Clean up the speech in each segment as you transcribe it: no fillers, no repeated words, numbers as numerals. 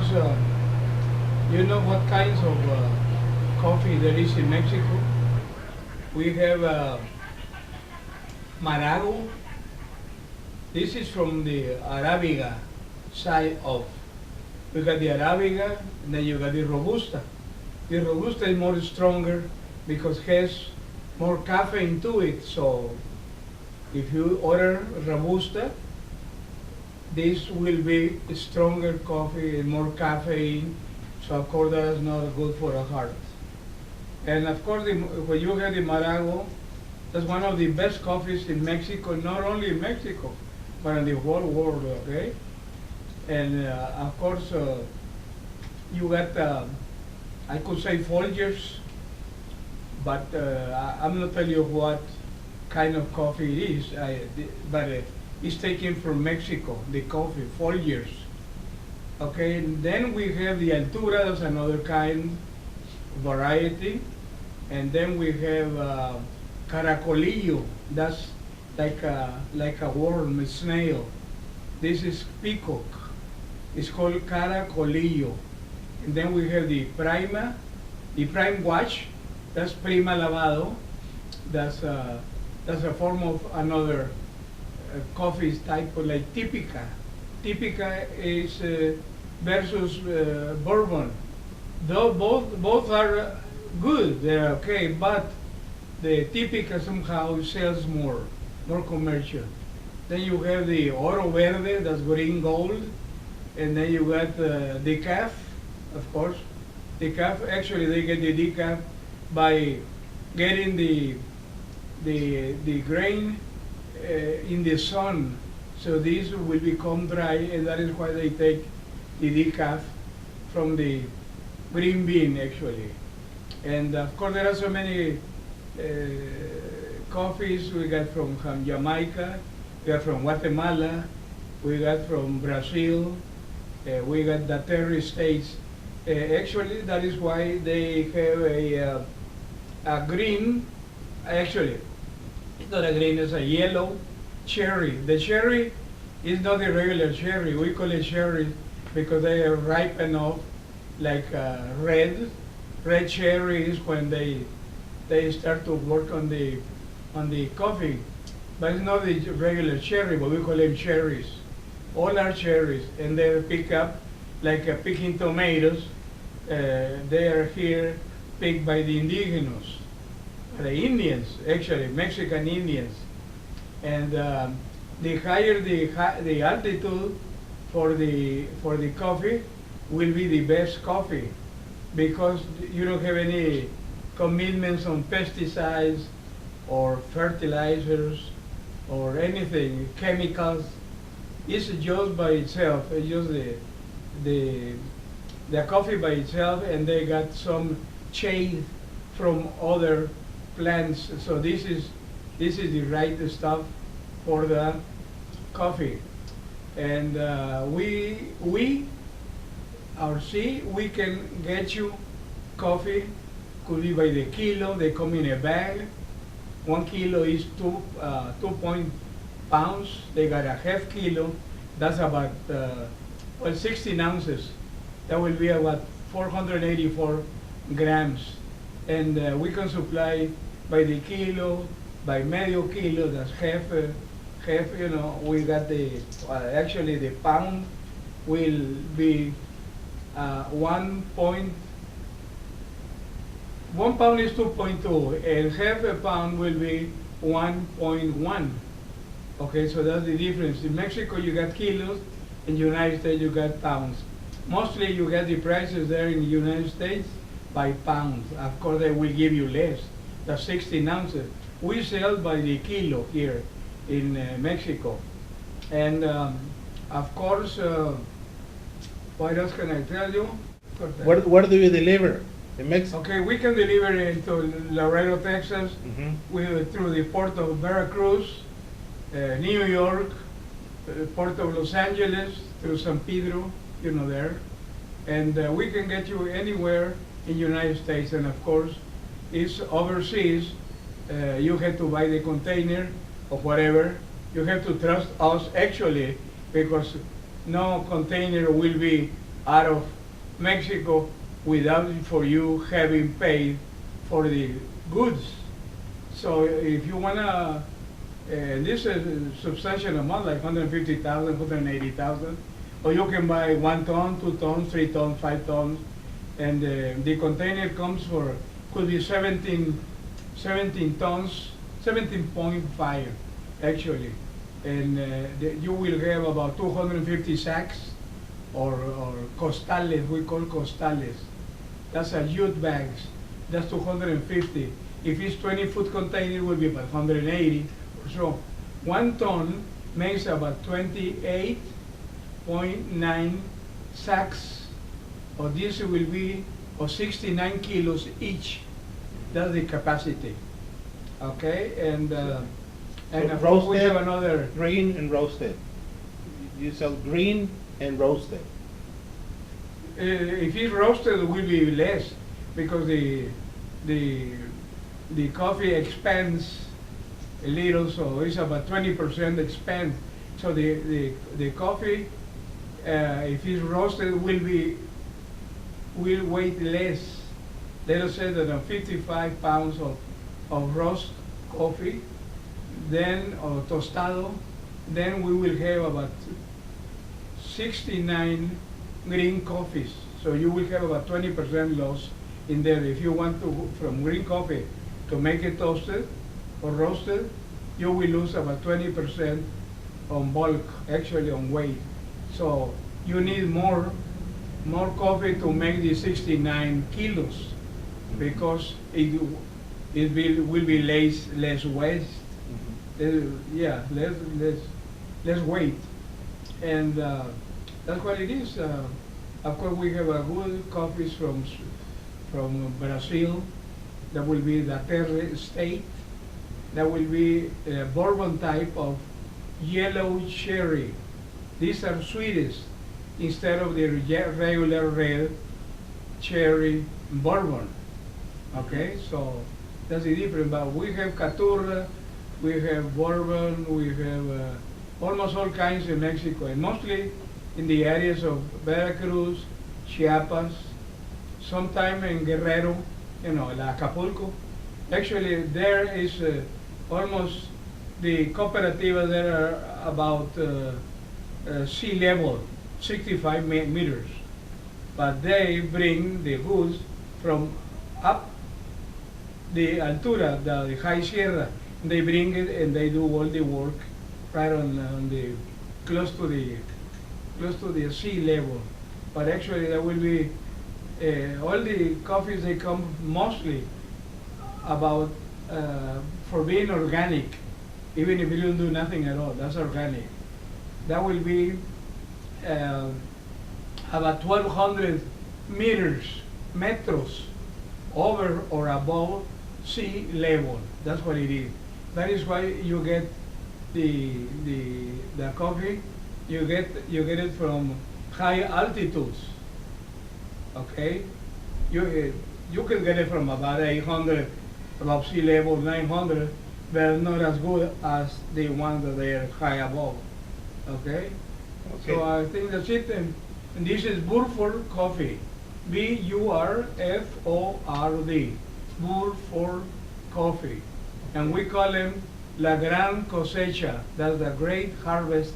course, you know what kinds of coffee there is in Mexico? We have Marago. This is from the Arabica side of. We got the Arabica, and then you got the Robusta. The Robusta is more stronger because it has more caffeine to it. So if you order Robusta, this will be a stronger coffee and more caffeine. So of course that is not good for the heart. And of course, when you have the Marago, that's one of the best coffees in Mexico, not only in Mexico, but in the whole world, okay? And of course, you got, I could say Folgers, but I'm not telling you what kind of coffee it is, but it's taken from Mexico, the coffee, Folgers. Okay, and then we have the Altura, that's another kind, variety. And then we have Caracolillo, that's like a worm, a snail. This is peacock. It's called Caracolillo. And then we have the Prima, the Prime Watch, that's Prima Lavado. That's a form of another coffee type, like Típica. Típica is versus Bourbon. Though both are good, they're okay, but the Típica somehow sells more commercial. Then you have the Oro Verde, that's green gold, and then you got decaf, of course. Decaf, actually they get the decaf by getting the grain in the sun, so these will become dry, and that is why they take the decaf from the green bean, actually. And of course, there are so many coffees we got from Jamaica, we got from Guatemala, we got from Brazil, we got the Terry states. Actually, that is why they have a green, actually, it's not a green, it's a yellow cherry. The cherry is not a regular cherry. We call it cherry because they are ripe enough, like red. Red cherry is when they start to work on the coffee, but it's not the regular cherry, but we call them cherries. All are cherries, and they pick up like picking tomatoes. They are here picked by the indigenous, the Indians, actually Mexican Indians, and the higher the altitude for the coffee will be the best coffee, because you don't have any commitments on pesticides or fertilizers or anything, chemicals. It's just by itself. It's just the coffee by itself, and they got some shade from other plants. So this is the right stuff for the coffee. And we can get you coffee, could be by the kilo. They come in a bag. 1 kilo is 2 pounds. They got a half kilo. That's about 16 ounces. That will be about 484 grams. And we can supply by the kilo, by medio kilo. That's half. You know, we got actually the pound will be 1 pound is 2.2, and half a pound will be 1.1. Okay, so that's the difference. In Mexico you got kilos, in the United States you got pounds. Mostly you get the prices there in the United States by pounds. Of course they will give you less. That's 16 ounces. We sell by the kilo here in Mexico. And of course, what else can I tell you? Where do you deliver? In Mexico? Okay, we can deliver it to Laredo, Texas, through the port of Veracruz, New York, port of Los Angeles, through San Pedro, you know, there. And we can get you anywhere in the United States. And of course, it's overseas. You have to buy the container or whatever. You have to trust us, actually, because no container will be out of Mexico without for you having paid for the goods. So if you wanna, this is a substantial amount, like 150,000, 180,000, or you can buy 1 ton, 2 tons, 3 tons, 5 tons, and the container comes for, could be 17 tons, 17.5 actually, and you will have about 250 sacks or costales, we call costales. That's a youth bags, that's 250. If it's 20-foot container, it will be about 180 or so. 1 ton makes about 28.9 sacks, or this will be, or 69 kilos each. That's the capacity. Okay, and of course we have another. Green and roasted. You sell green and roasted. If it's roasted, it will be less because the coffee expands a little, so it's about 20% expand. So the coffee, if it's roasted, will weigh less. Let us say that 55 pounds of roast coffee, then or tostado, then we will have about 69 green coffees. So you will have about 20% loss in there. If you want to, from green coffee to make it toasted or roasted, you will lose about 20% on bulk, actually on weight. So you need more coffee to make the 69 kilos because it will be less waste. Yeah, less weight. And that's what it is. Of course, we have a good coffees from Brazil. That will be the Terre State. That will be a bourbon type of yellow cherry. These are sweetest instead of the regular red cherry bourbon. Okay, so that's the difference. But we have Caturra, we have bourbon, we have almost all kinds in Mexico, and mostly in the areas of Veracruz, Chiapas, sometime in Guerrero, Acapulco. Actually, there is almost the cooperativa there are about sea level, 65 meters. But they bring the goods from up the altura, the high sierra. They bring it and they do all the work right on the close to the sea level. But actually, there will be all the coffees. They come mostly about for being organic, even if you don't do nothing at all. That's organic. That will be about 1,200 metros over or above sea level. That's what it is. That is why you get the coffee. You get it from high altitudes. Okay, you can get it from about 800 above sea level, 900, but not as good as the ones that they are high above. Okay. So I think that's it. And this is Burford coffee. Burford. Burford coffee. And we call them La Gran Cosecha. That's the great harvest,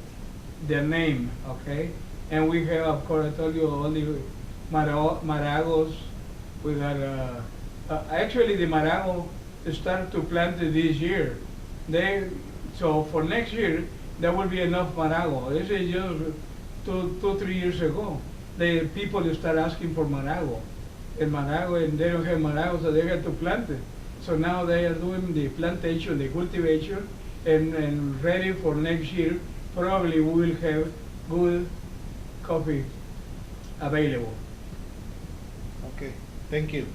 the name, okay? And we have, of course, I told you, all the Maragos. We got, actually the Marago start to plant it this year. So for next year, there will be enough Marago. This is just 3 years ago. The people start asking for Marago. And they don't have Marago, so they have to plant it. So now they are doing the plantation, the cultivation, and ready for next year. Probably we will have good coffee available. Okay, thank you.